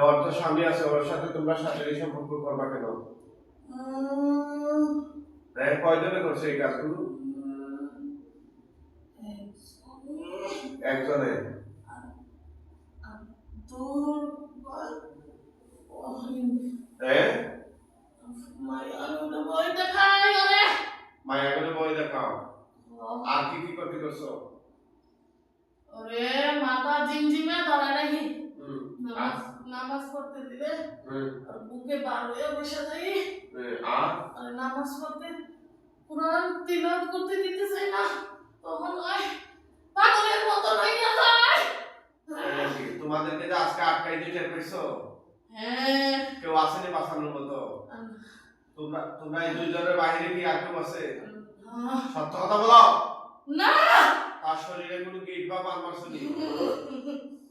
ওর তো স্বামী আছে, ওর সাথে তোমরা শারীরিক সম্পর্ক করবা কেন? কয়জনে করছে এই কাজগুলো? একজনে। মায়াগুলো বই দেখাও। আর কি কি করতে করছো? ওরে মাথা জিমজিমে ধরা রাখি নামাজ পড়তে দিলে আর বুকে বার হয়ে বসে যাই আর নামাজ পড়তে কুরআন তিলাওয়াত করতে দিতে চাই না, তখন ওই পাগলের মতো হইয়া যায়। তোমাদেরকে যে আজকে আটকাই দিতে পেরেছো? হ্যাঁ। কেউ আসেনি বাঁচানোর মতো? তোমরা এই দুইজনের বাইরে কি আর কেউ আছে? সত্য কথা বলো। না, তার শরীরে কোনো গিট বা বান মারছো নি?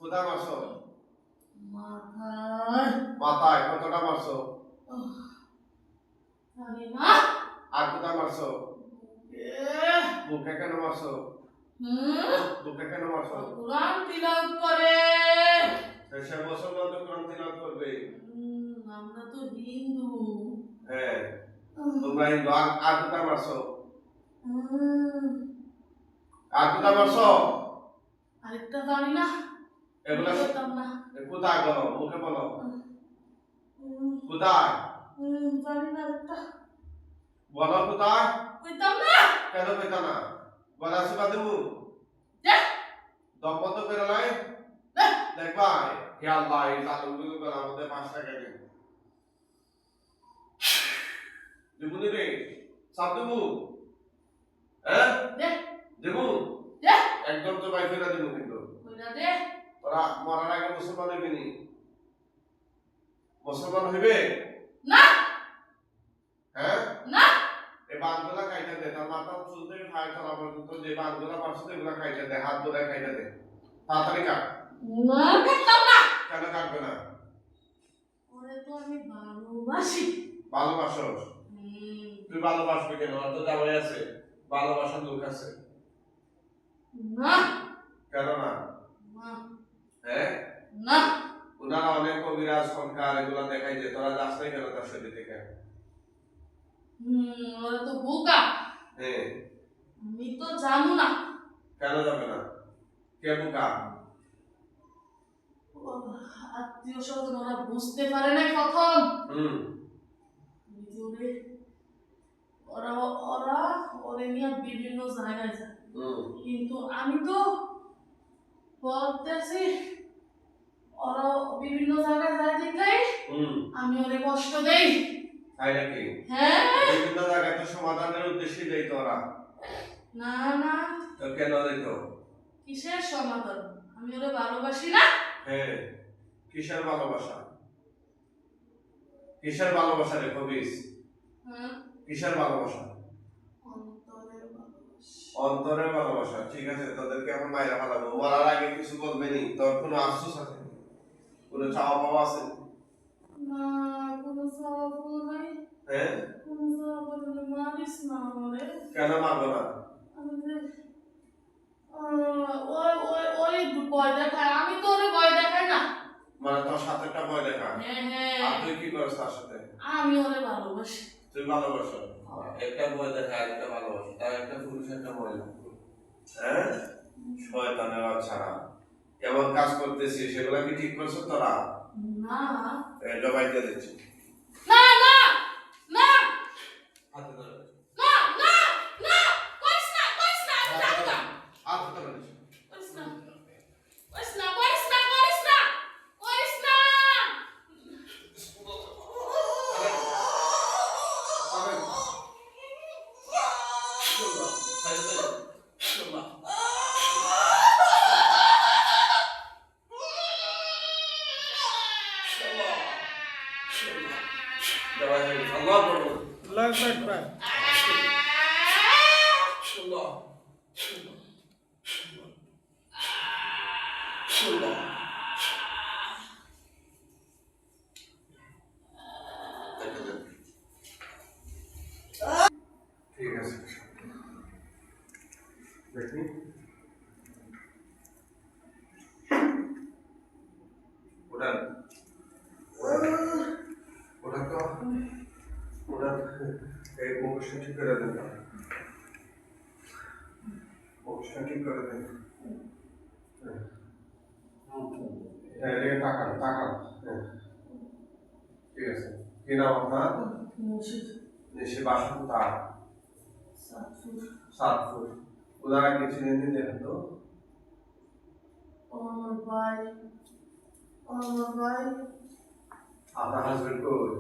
কোথায় মারছো? মাথায়। কতটা মারছো? জানি না। আর কোথায় মারছো? মুখে কেন মারছো? মুখে কেন মারছো? কুরআন তিলাওয়াত করে। সে মুসলমান তো কুরআন তিলাওয়াত করবে। আমরা তো হিন্দু। হ্যাঁ, তোমরা হিন্দু। আর কোথায় মারছো? আর কোথায় মারছো? আরেকটা জানি না। এগুলা বলতাম না। কোথায় বলো? মুখে বলো। কোথায়? জানি না আরেকটা। বলো কোথায়? কইতাম না। কেন কইতা না? গলা চিপা দেবো? দম বন্ধ করে লাই? দেখবা হে আল্লাহ, এই জালুগুলো গলার মধ্যে 5 টাকা দিন দেবুনি রে। চাপ দেবো? হ্যাঁ দেবো? একদম তো বাইক ফেরা দেবো কিন্তু। তোরা মরার আগে মুসলমান হইবে নি? মুসলমান হইবে না? হ্যাঁ না। এই বানগুলা কাইটা দে, তার মাথা চুল থেকে ফায়ার চলা পর্যন্ত যে বানগুলা পারছো এগুলা কাইটা দে, হাত ধরে কাইটা দে, তাড়াতাড়ি কাট। না, কাটতাম না। কেন কাটবে না? ওরে তো আমি ভালোবাসি। ভালোবাসো? তুই ভালোবাসবি কেন? ওর তো জামাই আছে, ভালোবাসার লোক আছে। না। কেন না? হ্যাঁ না। ওনারা অনেক কবিরাজ সংখ্যার এগুলা দেখাই যে, তোরা যাস নাই কেন তার শরীর থেকে? ওরা তো বোকা। হ্যাঁ, আমি তো জানো না। কেন যাবে না? কে বোকা? আত্মীয় স্বজন ওরা বুঝতে পারে না প্রথম। ওরা ওরা ওরে নিয়ে বিভিন্ন জায়গায় যায়, কিন্তু আমি তো বলতেছি ওরা বিভিন্ন জায়গায় যায় দেখে আমি ওরে কষ্ট দেই। তাই নাকি? হ্যাঁ, বিভিন্ন জায়গায় তো সমাধানের উদ্দেশ্যে যাই তোরা। না না, তো কেন যাইত? কিসের সমাধান? আমি ওরে ভালোবাসি না। হ্যাঁ, কিসের ভালোবাসা? কিসের ভালোবাসা রে কবিস? কিসের ভালোবাসা? অন্তরের ভালোবাসা। ঠিক আছে, তোদেরকে এখন মাইরা ফেলাবো। মরার আগে কিছু বলবে নি? তোর কোনো আফসোস আছে? কোনো চাওয়া পাওয়া আছে? না, কোনো চাওয়া পাওয়া নাই। হ্যাঁ, কোনো চাওয়া পাওয়া নাই। মারিস না আমারে। কেন মারবো না? আমি যে ওই ভয় দেখায়, আমি তো ওরে ভয় দেখাই না। মানে তোর সাথে একটা ভয় দেখা? হ্যাঁ। আর তুই কি করিস তার সাথে? আমি ওরে ভালোবাসি। তুই ভালোবাসো? একটা ভয় দেখা আর একটা ভালোবাসা, তার একটা পুরুষ একটা মহিলা। হ্যাঁ, শয়তানের বাচ্চারা এমন কাজ করতেছিস, সেগুলা কি ঠিক করছো তোরা? না, এটা বাইরে দিচ্ছি। না না না, হাতে ধরে না না না, কইস না কইস না, আমি জানি না। হাতে ধরে কইস না কইস না কইস না কইস না কইস না। Allah Akbar. ঠিক আছে, দেখি মুখোশটা ঠিক করে দেন মুখোশটা ঠিক করে দেন হ্যাঁ এদিকে তাকান তাকান হ্যাঁ ঠিক আছে কি নাম আপনার দেশে বাসা কোথায় সাতপুর ওনারা কি ছিলেন দেখেন তো আমার ভাই আপনার হাজবেন্ড কই